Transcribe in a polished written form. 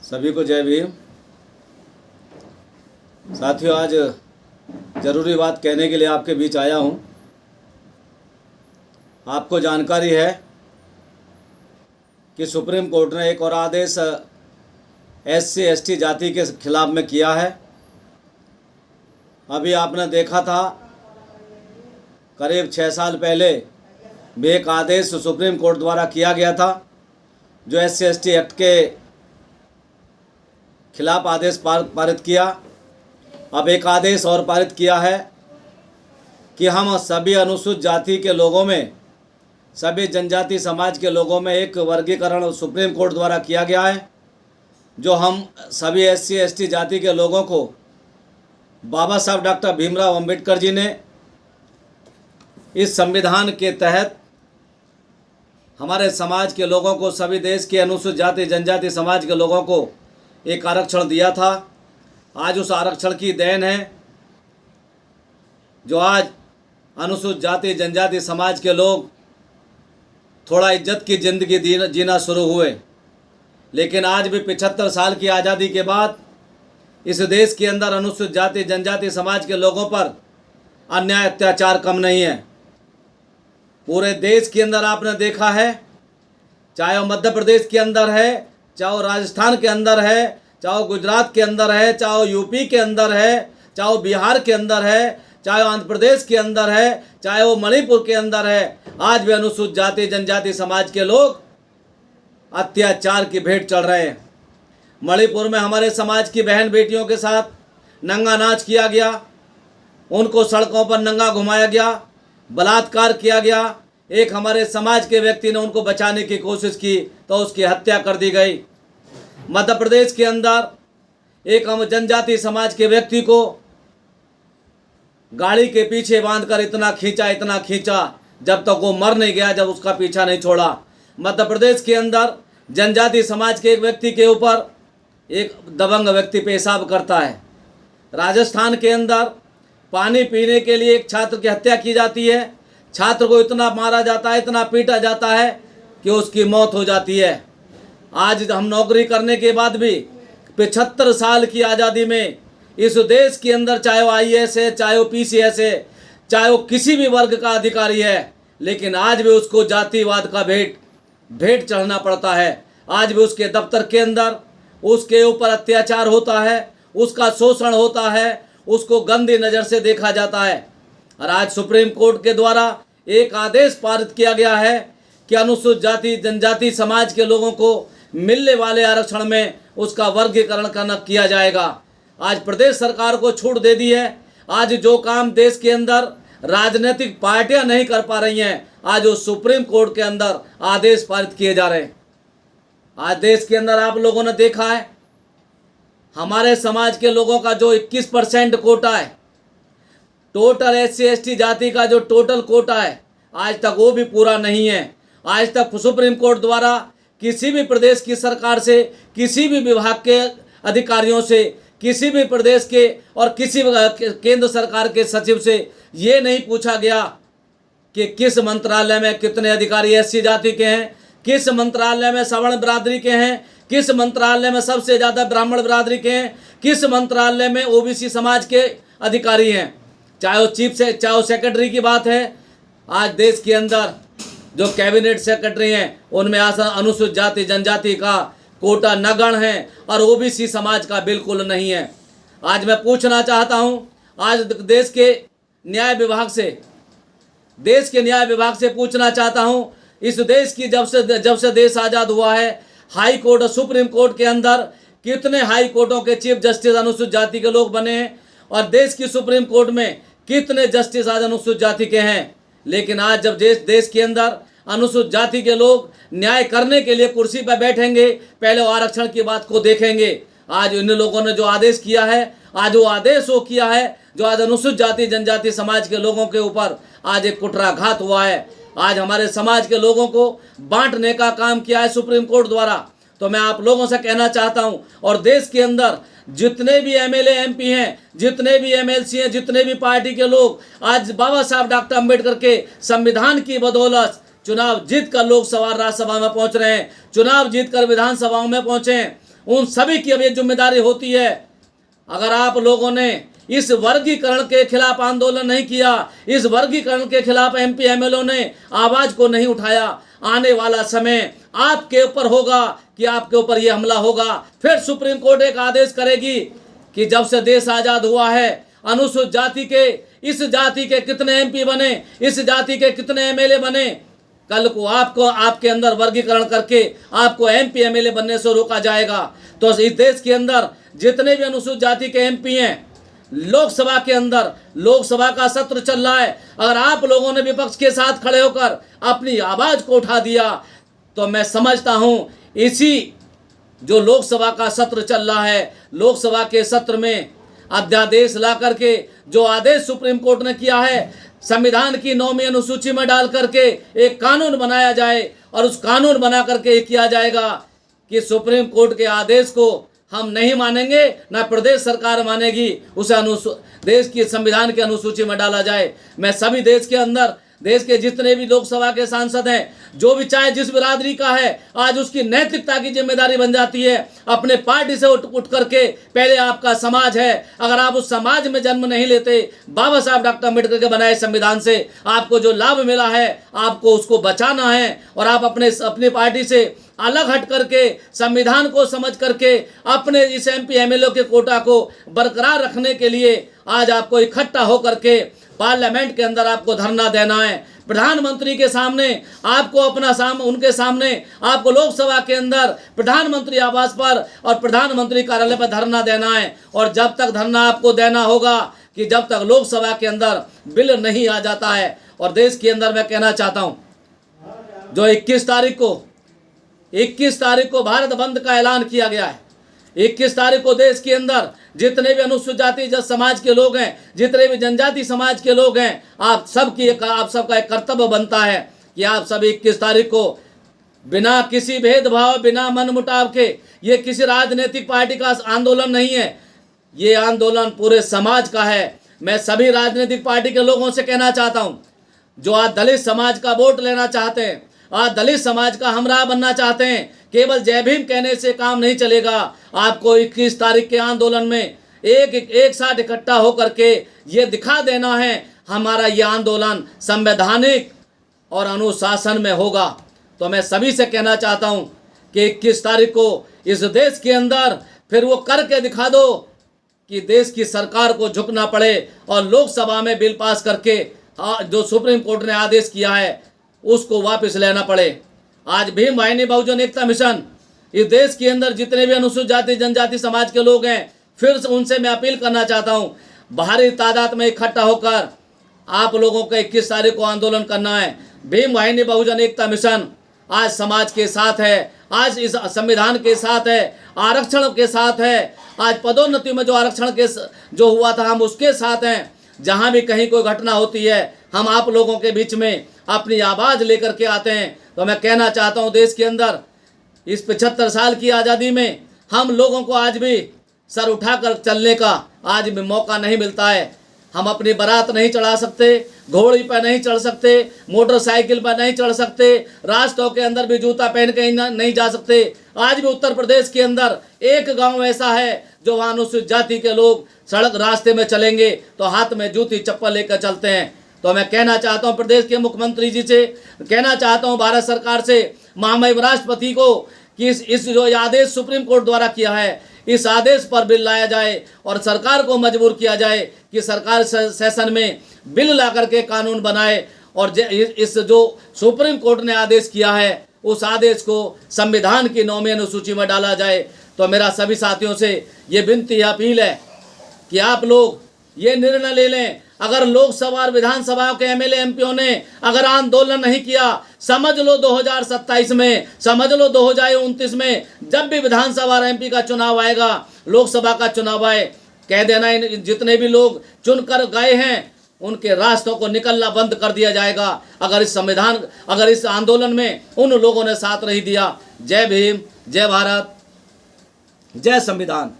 सभी को जय भीम। साथियों, आज ज़रूरी बात कहने के लिए आपके बीच आया हूँ। आपको जानकारी है कि सुप्रीम कोर्ट ने एक और आदेश SC ST जाति के खिलाफ में किया है। अभी आपने देखा था, करीब 6 साल पहले भी एक आदेश सुप्रीम कोर्ट द्वारा किया गया था, जो SC ST एक्ट के खिलाफ आदेश पारित किया। अब एक आदेश और पारित किया है कि हम सभी अनुसूचित जाति के लोगों में, सभी जनजाति समाज के लोगों में एक वर्गीकरण सुप्रीम कोर्ट द्वारा किया गया है, जो हम सभी SC ST जाति के लोगों को बाबा साहब डॉक्टर भीमराव अंबेडकर जी ने इस संविधान के तहत हमारे समाज के लोगों को, सभी देश के अनुसूचित जाति जनजाति समाज के लोगों को एक आरक्षण दिया था। आज उस आरक्षण की देन है जो आज अनुसूचित जाति जनजाति समाज के लोग थोड़ा इज्जत की ज़िंदगी जीना शुरू हुए। लेकिन आज भी 75 साल की आज़ादी के बाद इस देश के अंदर अनुसूचित जाति जनजाति समाज के लोगों पर अन्याय अत्याचार कम नहीं है। पूरे देश के अंदर आपने देखा है, चाहे वो मध्य प्रदेश के अंदर है, चाहे वो राजस्थान के अंदर है, चाहे वो गुजरात के अंदर है, चाहे वो यूपी के अंदर है, चाहे वो बिहार के अंदर है, चाहे वो आंध्र प्रदेश के अंदर है, चाहे वो मणिपुर के अंदर है, आज भी अनुसूचित जाति जनजाति समाज के लोग अत्याचार की भेंट चढ़ रहे हैं। मणिपुर में हमारे समाज की बहन बेटियों के साथ नंगा नाच किया गया, उनको सड़कों पर नंगा घुमाया गया, बलात्कार किया गया। एक हमारे समाज के व्यक्ति ने उनको बचाने की कोशिश की तो उसकी हत्या कर दी गई। मध्य प्रदेश के अंदर एक हम जनजाति समाज के व्यक्ति को गाड़ी के पीछे बांधकर इतना खींचा जब तक वो मर नहीं गया, जब उसका पीछा नहीं छोड़ा। मध्य प्रदेश के अंदर जनजाति समाज के एक व्यक्ति के ऊपर एक दबंग व्यक्ति पेशाब करता है। राजस्थान के अंदर पानी पीने के लिए एक छात्र की हत्या की जाती है। छात्र को इतना मारा जाता है, इतना पीटा जाता है कि उसकी मौत हो जाती है। आज हम नौकरी करने के बाद भी 75 साल की आज़ादी में इस देश के अंदर, चाहे वो IAS है, चाहे वो PCS है, चाहे वो किसी भी वर्ग का अधिकारी है, लेकिन आज भी उसको जातिवाद का भेंट चढ़ना पड़ता है। आज भी उसके दफ्तर के अंदर उसके ऊपर अत्याचार होता है, उसका शोषण होता है, उसको गंदी नज़र से देखा जाता है। और आज सुप्रीम कोर्ट के द्वारा एक आदेश पारित किया गया है कि अनुसूचित जाति जनजाति समाज के लोगों को मिलने वाले आरक्षण में उसका वर्गीकरण करना किया जाएगा। आज प्रदेश सरकार को छूट दे दी है। आज जो काम देश के अंदर राजनीतिक पार्टियां नहीं कर पा रही हैं, आज वो सुप्रीम कोर्ट के अंदर आदेश पारित किए जा रहे हैं। आज देश के अंदर आप लोगों ने देखा है, हमारे समाज के लोगों का जो 21% कोटा है, टोटल SC ST जाति का जो टोटल कोटा है, आज तक वो भी पूरा नहीं है। आज तक सुप्रीम कोर्ट द्वारा किसी भी प्रदेश की सरकार से, किसी भी विभाग के अधिकारियों से, किसी भी प्रदेश के और किसी केंद्र सरकार के सचिव से ये नहीं पूछा गया कि किस मंत्रालय में कितने अधिकारी SC जाति के हैं, किस मंत्रालय में सवर्ण बिरादरी के हैं, किस मंत्रालय में सबसे ज़्यादा ब्राह्मण बिरादरी के हैं, किस मंत्रालय में OBC समाज के अधिकारी हैं। चाहे वो चाहे वो सेक्रेटरी की बात है, आज देश के अंदर जो कैबिनेट सेक्रेटरी हैं उनमें अनुसूचित जाति जनजाति का कोटा नगण्य है और OBC समाज का बिल्कुल नहीं है। आज मैं पूछना चाहता हूं, आज देश के न्याय विभाग से पूछना चाहता हूं, इस देश की जब से देश आज़ाद हुआ है, हाई कोर्ट और सुप्रीम कोर्ट के अंदर कितने हाई कोर्टों के चीफ जस्टिस अनुसूचित जाति के लोग बने हैं और देश की सुप्रीम कोर्ट में कितने जस्टिस आज अनुसूचित जाति के हैं। लेकिन आज जब देश के अंदर अनुसूचित जाति के लोग न्याय करने के लिए कुर्सी पर बैठेंगे, पहले वो आरक्षण की बात को देखेंगे। आज इन लोगों ने जो आदेश किया है, आज वो आदेश वो किया है जो आज अनुसूचित जाति जनजाति समाज के लोगों के ऊपर आज एक कुठाराघात हुआ है। आज हमारे समाज के लोगों को बांटने का काम किया है सुप्रीम कोर्ट द्वारा। तो मैं आप लोगों से कहना चाहता हूं, और देश के अंदर जितने भी MLA MP हैं, जितने भी MLC हैं, जितने भी पार्टी के लोग आज बाबा साहब डॉक्टर अंबेडकर के संविधान की बदौलत चुनाव जीत कर लोकसभा राज्यसभा में पहुंच रहे हैं, चुनाव जीत कर विधानसभाओं में पहुंचे हैं, उन सभी की अब ये जिम्मेदारी होती है। अगर आप लोगों ने इस वर्गीकरण के खिलाफ आंदोलन नहीं किया, इस वर्गीकरण के खिलाफ एमपी एमएलए ने आवाज को नहीं उठाया, आने वाला समय आपके ऊपर होगा कि आपके ऊपर यह हमला होगा। फिर सुप्रीम कोर्ट एक आदेश करेगी कि जब से देश आजाद हुआ है अनुसूचित जाति के, इस जाति के कितने एमपी बने, इस जाति के कितने एमएलए बने, कल को आपको आपके अंदर वर्गीकरण करके आपको एमपी एमएलए बनने से रोका जाएगा। तो इस देश के अंदर जितने भी अनुसूचित जाति के एमपी हैं, लोकसभा के अंदर लोकसभा का सत्र चल रहा है, अगर आप लोगों ने विपक्ष के साथ खड़े होकर अपनी आवाज को उठा दिया तो मैं समझता हूं इसी जो लोकसभा का सत्र चल रहा है, लोकसभा के सत्र में अध्यादेश ला करके जो आदेश सुप्रीम कोर्ट ने किया है, संविधान की 9वीं अनुसूची में डाल करके एक कानून बनाया जाए और उस कानून बना करके किया जाएगा कि सुप्रीम कोर्ट के आदेश को हम नहीं मानेंगे, ना प्रदेश सरकार मानेगी, उसे देश की संविधान की अनुसूची में डाला जाए। मैं सभी देश के अंदर, देश के जितने भी लोकसभा के सांसद हैं, जो भी चाहे जिस बिरादरी का है, आज उसकी नैतिकता की जिम्मेदारी बन जाती है अपने पार्टी से उठ करके, पहले आपका समाज है, अगर आप उस समाज में जन्म नहीं लेते, बाबा साहब डॉक्टर अम्बेडकर के बनाए संविधान से आपको जो लाभ मिला है आपको उसको बचाना है और आप अपनी पार्टी से अलग हट करके संविधान को समझ करके अपने इस एमपी एमएलए के कोटा को बरकरार रखने के लिए आज आपको इकट्ठा होकर के पार्लियामेंट के अंदर आपको धरना देना है। प्रधानमंत्री के सामने आपको उनके सामने आपको लोकसभा के अंदर प्रधानमंत्री आवास पर और प्रधानमंत्री कार्यालय पर धरना देना है। और जब तक धरना आपको देना होगा कि जब तक लोकसभा के अंदर बिल नहीं आ जाता है। और देश के अंदर मैं कहना चाहता हूं, जो 21 तारीख को भारत बंद का ऐलान किया गया है, 21 तारीख को देश के अंदर जितने भी अनुसूचित जाति समाज के लोग हैं, जितने भी जनजाति समाज के लोग हैं, आप सबका एक कर्तव्य बनता है कि आप सब 21 तारीख को बिना किसी भेदभाव, बिना मनमुटाव के, ये किसी राजनीतिक पार्टी का आंदोलन नहीं है, ये आंदोलन पूरे समाज का है। मैं सभी राजनीतिक पार्टी के लोगों से कहना चाहता हूँ, जो आज दलित समाज का वोट लेना चाहते हैं, आज दलित समाज का हमराह बनना चाहते हैं, केवल जय भीम कहने से काम नहीं चलेगा। आपको 21 तारीख के आंदोलन में एक साथ इकट्ठा होकर के ये दिखा देना है हमारा ये आंदोलन संवैधानिक और अनुशासन में होगा। तो मैं सभी से कहना चाहता हूँ कि 21 तारीख को इस देश के अंदर फिर वो करके दिखा दो कि देश की सरकार को झुकना पड़े और लोकसभा में बिल पास करके जो सुप्रीम कोर्ट ने आदेश किया है उसको वापस लेना पड़े। आज भीम वाहिनी बहुजन एकता मिशन इस देश के अंदर जितने भी अनुसूचित जाति जनजाति समाज के लोग हैं, फिर से उनसे मैं अपील करना चाहता हूं, भारी तादाद में इकट्ठा होकर आप लोगों को 21 तारीख को आंदोलन करना है। भीम वाहिनी बहुजन एकता मिशन आज समाज के साथ है, आज इस संविधान के साथ है, आरक्षण के साथ है, आज पदोन्नति में जो आरक्षण के जो हुआ था हम उसके साथ हैं। जहां भी कहीं कोई घटना होती है हम आप लोगों के बीच में अपनी आवाज़ लेकर के आते हैं। तो मैं कहना चाहता हूं, देश के अंदर इस 75 साल की आज़ादी में हम लोगों को आज भी सर उठाकर चलने का आज भी मौका नहीं मिलता है। हम अपनी बारात नहीं चढ़ा सकते, घोड़ी पर नहीं चढ़ सकते, मोटरसाइकिल पर नहीं चढ़ सकते, रास्तों के अंदर भी जूता पहन के नहीं जा सकते। आज भी उत्तर प्रदेश के अंदर एक गांव ऐसा है जो वहाँ अनुसूचित जाति के लोग सड़क रास्ते में चलेंगे तो हाथ में जूती चप्पल लेकर चलते हैं। तो मैं कहना चाहता हूँ प्रदेश के मुख्यमंत्री जी से, कहना चाहता हूँ भारत सरकार से, महामहिम राष्ट्रपति को कि इस जो आदेश सुप्रीम कोर्ट द्वारा किया है इस आदेश पर बिल लाया जाए और सरकार को मजबूर किया जाए कि सरकार सेशन में बिल ला करके कानून बनाए और इस जो सुप्रीम कोर्ट ने आदेश किया है उस आदेश को संविधान की 9वीं अनुसूची में डाला जाए। तो मेरा सभी साथियों से ये विनती अपील है कि आप लोग ये निर्णय ले लें। अगर लोकसभा और विधानसभा के एमएलए एमपीओ ने अगर आंदोलन नहीं किया, समझ लो 2027 में, समझ लो 2029 में, जब भी विधानसभा और एमपी का चुनाव आएगा, लोकसभा का चुनाव आए, कह देना जितने भी लोग चुनकर गए हैं उनके रास्तों को निकलना बंद कर दिया जाएगा अगर इस आंदोलन में उन लोगों ने साथ नहीं दिया। जय भीम, जय भारत, जय संविधान।